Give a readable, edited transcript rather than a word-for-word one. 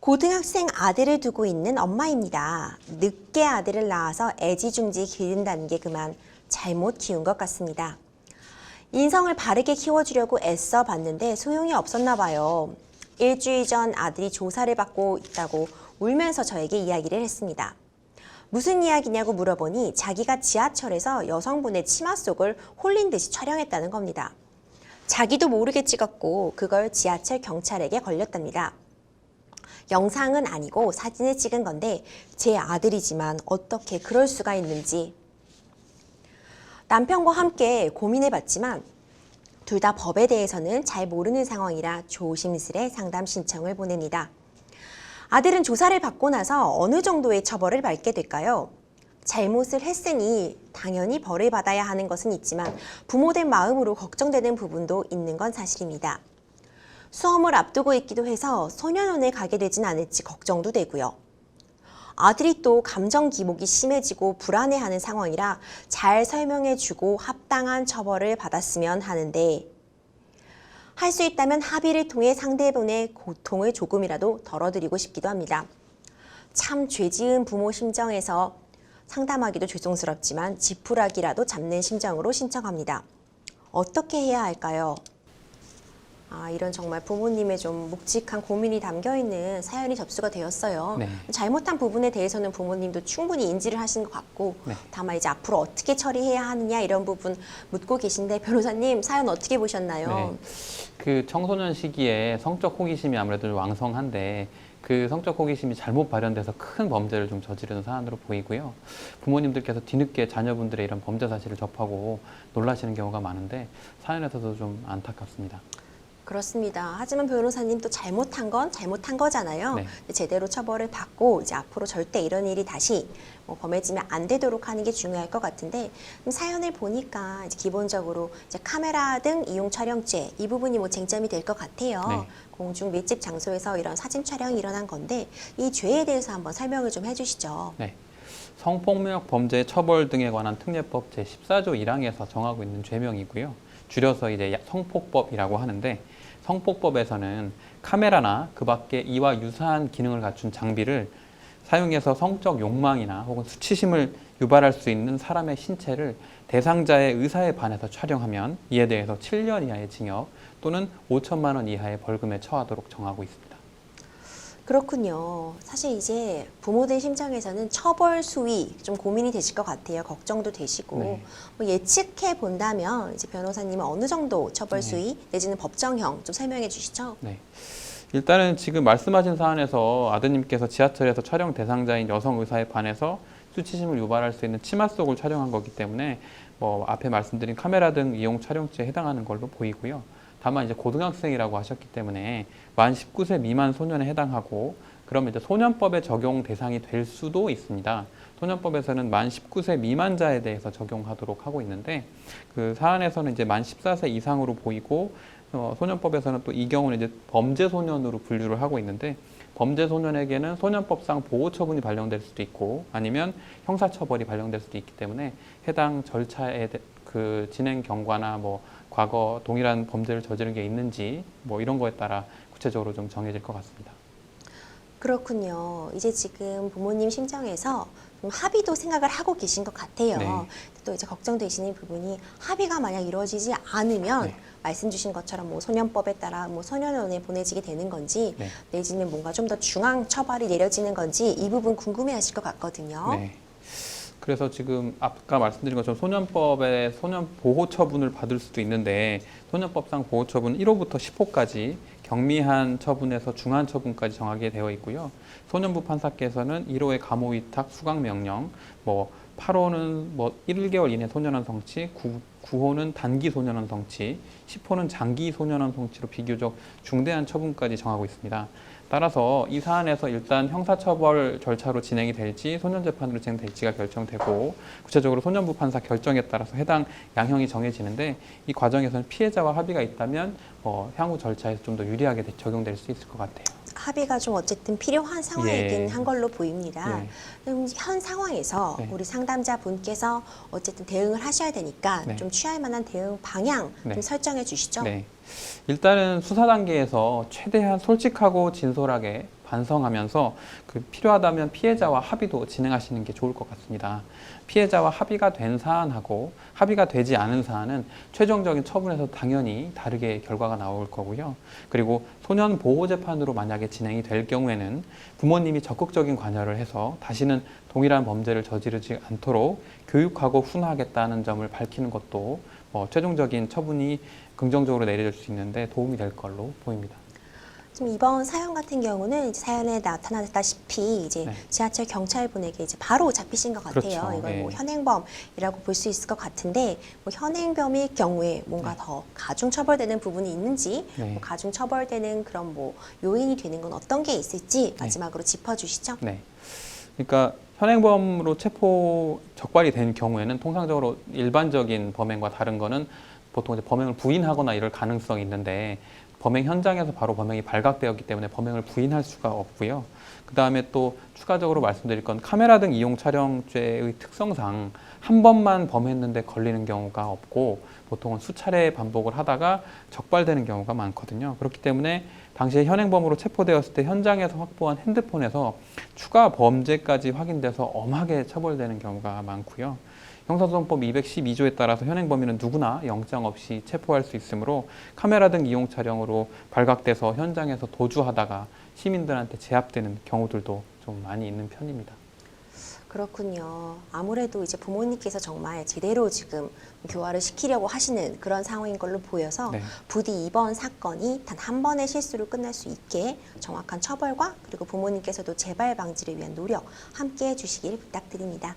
고등학생 아들을 두고 있는 엄마입니다. 늦게 아들을 낳아서 애지중지 기른다는 게 그만 잘못 키운 것 같습니다. 인성을 바르게 키워주려고 애써 봤는데 소용이 없었나 봐요. 일주일 전 아들이 조사를 받고 있다고 울면서 저에게 이야기를 했습니다. 무슨 이야기냐고 물어보니 자기가 지하철에서 여성분의 치마 속을 홀린 듯이 촬영했다는 겁니다. 자기도 모르게 찍었고 그걸 지하철 경찰에게 걸렸답니다. 영상은 아니고 사진을 찍은 건데 제 아들이지만 어떻게 그럴 수가 있는지. 남편과 함께 고민해봤지만 둘 다 법에 대해서는 잘 모르는 상황이라 조심스레 상담 신청을 보냅니다. 아들은 조사를 받고 나서 어느 정도의 처벌을 받게 될까요? 잘못을 했으니 당연히 벌을 받아야 하는 것은 있지만 부모된 마음으로 걱정되는 부분도 있는 건 사실입니다. 수험을 앞두고 있기도 해서 소년원에 가게 되진 않을지 걱정도 되고요. 아들이 또 감정 기복이 심해지고 불안해하는 상황이라 잘 설명해주고 합당한 처벌을 받았으면 하는데 할 수 있다면 합의를 통해 상대분의 고통을 조금이라도 덜어드리고 싶기도 합니다. 참 죄지은 부모 심정에서 상담하기도 죄송스럽지만 지푸라기라도 잡는 심정으로 신청합니다. 어떻게 해야 할까요? 이런 정말 부모님의 좀 묵직한 고민이 담겨있는 사연이 접수가 되었어요. 네. 잘못한 부분에 대해서는 부모님도 충분히 인지를 하신 것 같고 네. 다만 이제 앞으로 어떻게 처리해야 하느냐 이런 부분 묻고 계신데 변호사님 사연 어떻게 보셨나요? 네. 그 청소년 시기에 성적 호기심이 아무래도 왕성한데 그 성적 호기심이 잘못 발현돼서 큰 범죄를 좀 저지르는 사안으로 보이고요. 부모님들께서 뒤늦게 자녀분들의 이런 범죄 사실을 접하고 놀라시는 경우가 많은데 사연에서도 좀 안타깝습니다. 그렇습니다. 하지만 변호사님 또 잘못한 건 잘못한 거잖아요. 네. 제대로 처벌을 받고 이제 앞으로 절대 이런 일이 다시 범해지면 안 되도록 하는 게 중요할 것 같은데 사연을 보니까 이제 기본적으로 이제 카메라 등 이용 촬영죄 이 부분이 쟁점이 될 것 같아요. 네. 공중 밀집 장소에서 이런 사진 촬영이 일어난 건데 이 죄에 대해서 한번 설명을 좀 해주시죠. 네. 성폭력 범죄 처벌 등에 관한 특례법 제14조 1항에서 정하고 있는 죄명이고요. 줄여서 이제 성폭법이라고 하는데 성폭법에서는 카메라나 그 밖에 이와 유사한 기능을 갖춘 장비를 사용해서 성적 욕망이나 혹은 수치심을 유발할 수 있는 사람의 신체를 대상자의 의사에 반해서 촬영하면 이에 대해서 7년 이하의 징역 또는 5천만 원 이하의 벌금에 처하도록 정하고 있습니다. 그렇군요. 사실 이제 부모들 심정에서는 처벌 수위 좀 고민이 되실 것 같아요. 걱정도 되시고 네. 예측해 본다면 이제 변호사님은 어느 정도 처벌 네. 수위 내지는 법정형 좀 설명해 주시죠. 네. 일단은 지금 말씀하신 사안에서 아드님께서 지하철에서 촬영 대상자인 여성 의사에 반해서 수치심을 유발할 수 있는 치마 속을 촬영한 거기 때문에 앞에 말씀드린 카메라 등 이용 촬영죄에 해당하는 걸로 보이고요. 다만 이제 고등학생이라고 하셨기 때문에 만 19세 미만 소년에 해당하고 그러면 이제 소년법에 적용 대상이 될 수도 있습니다. 소년법에서는 만 19세 미만자에 대해서 적용하도록 하고 있는데 그 사안에서는 이제 만 14세 이상으로 보이고 소년법에서는 또 이 경우는 이제 범죄 소년으로 분류를 하고 있는데 범죄 소년에게는 소년법상 보호 처분이 발령될 수도 있고 아니면 형사 처벌이 발령될 수도 있기 때문에 해당 절차의 그 진행 경과나 과거 동일한 범죄를 저지른 게 있는지 이런 거에 따라 구체적으로 좀 정해질 것 같습니다. 그렇군요. 이제 지금 부모님 심정에서 좀 합의도 생각을 하고 계신 것 같아요. 네. 또 이제 걱정되시는 부분이 합의가 만약 이루어지지 않으면 네. 말씀 주신 것처럼 소년법에 따라 소년원에 보내지게 되는 건지 네. 내지는 뭔가 좀 더 중앙 처벌이 내려지는 건지 이 부분 궁금해하실 것 같거든요. 네. 그래서 지금 아까 말씀드린 것처럼 소년법에 소년 보호 처분을 받을 수도 있는데 소년법상 보호 처분은 1호부터 10호까지 경미한 처분에서 중한 처분까지 정하게 되어 있고요. 소년부 판사께서는 1호의 감호 위탁 수강 명령, 8호는 1개월 이내 소년원 성취, 9호는 단기 소년원 성취, 10호는 장기 소년원 성취로 비교적 중대한 처분까지 정하고 있습니다. 따라서 이 사안에서 일단 형사처벌 절차로 진행이 될지 소년재판으로 진행될지가 결정되고 구체적으로 소년부 판사 결정에 따라서 해당 양형이 정해지는데 이 과정에서는 피해자와 합의가 있다면 향후 절차에서 좀 더 유리하게 적용될 수 있을 것 같아요. 합의가 좀 어쨌든 필요한 상황이긴 예. 한 걸로 보입니다. 예. 그럼 현 상황에서 네. 우리 상담자 분께서 어쨌든 대응을 하셔야 되니까 네. 좀 취할 만한 대응 방향 네. 좀 설정해 주시죠. 네. 일단은 수사 단계에서 최대한 솔직하고 진솔하게 반성하면서 그 필요하다면 피해자와 합의도 진행하시는 게 좋을 것 같습니다. 피해자와 합의가 된 사안하고 합의가 되지 않은 사안은 최종적인 처분에서 당연히 다르게 결과가 나올 거고요. 그리고 소년 보호 재판으로 만약에 진행이 될 경우에는 부모님이 적극적인 관여를 해서 다시는 동일한 범죄를 저지르지 않도록 교육하고 훈화하겠다는 점을 밝히는 것도 최종적인 처분이 긍정적으로 내려질 수 있는데 도움이 될 걸로 보입니다. 지금 이번 사연 같은 경우는 이제 사연에 나타났다시피 이제 네. 지하철 경찰분에게 이제 바로 잡히신 것 같아요. 그렇죠. 이걸 뭐 네. 현행범이라고 볼 수 있을 것 같은데 뭐 현행범일 경우에 뭔가 네. 더 가중 처벌되는 부분이 있는지 네. 뭐 가중 처벌되는 그런 뭐 요인이 되는 건 어떤 게 있을지 마지막으로 짚어주시죠. 네. 그러니까 현행범으로 체포 적발이 된 경우에는 통상적으로 일반적인 범행과 다른 거는 보통 이제 범행을 부인하거나 이럴 가능성이 있는데 범행 현장에서 바로 범행이 발각되었기 때문에 범행을 부인할 수가 없고요. 그 다음에 또 추가적으로 말씀드릴 건 카메라 등 이용 촬영죄의 특성상 한 번만 범했는데 걸리는 경우가 없고 보통은 수차례 반복을 하다가 적발되는 경우가 많거든요. 그렇기 때문에 당시에 현행범으로 체포되었을 때 현장에서 확보한 핸드폰에서 추가 범죄까지 확인돼서 엄하게 처벌되는 경우가 많고요. 형사소송법 212조에 따라서 현행범인은 누구나 영장 없이 체포할 수 있으므로 카메라 등 이용 촬영으로 발각돼서 현장에서 도주하다가 시민들한테 제압되는 경우들도 좀 많이 있는 편입니다. 그렇군요. 아무래도 이제 부모님께서 정말 제대로 지금 교화를 시키려고 하시는 그런 상황인 걸로 보여서 네. 부디 이번 사건이 단 한 번의 실수로 끝날 수 있게 정확한 처벌과 그리고 부모님께서도 재발 방지를 위한 노력 함께 해주시길 부탁드립니다.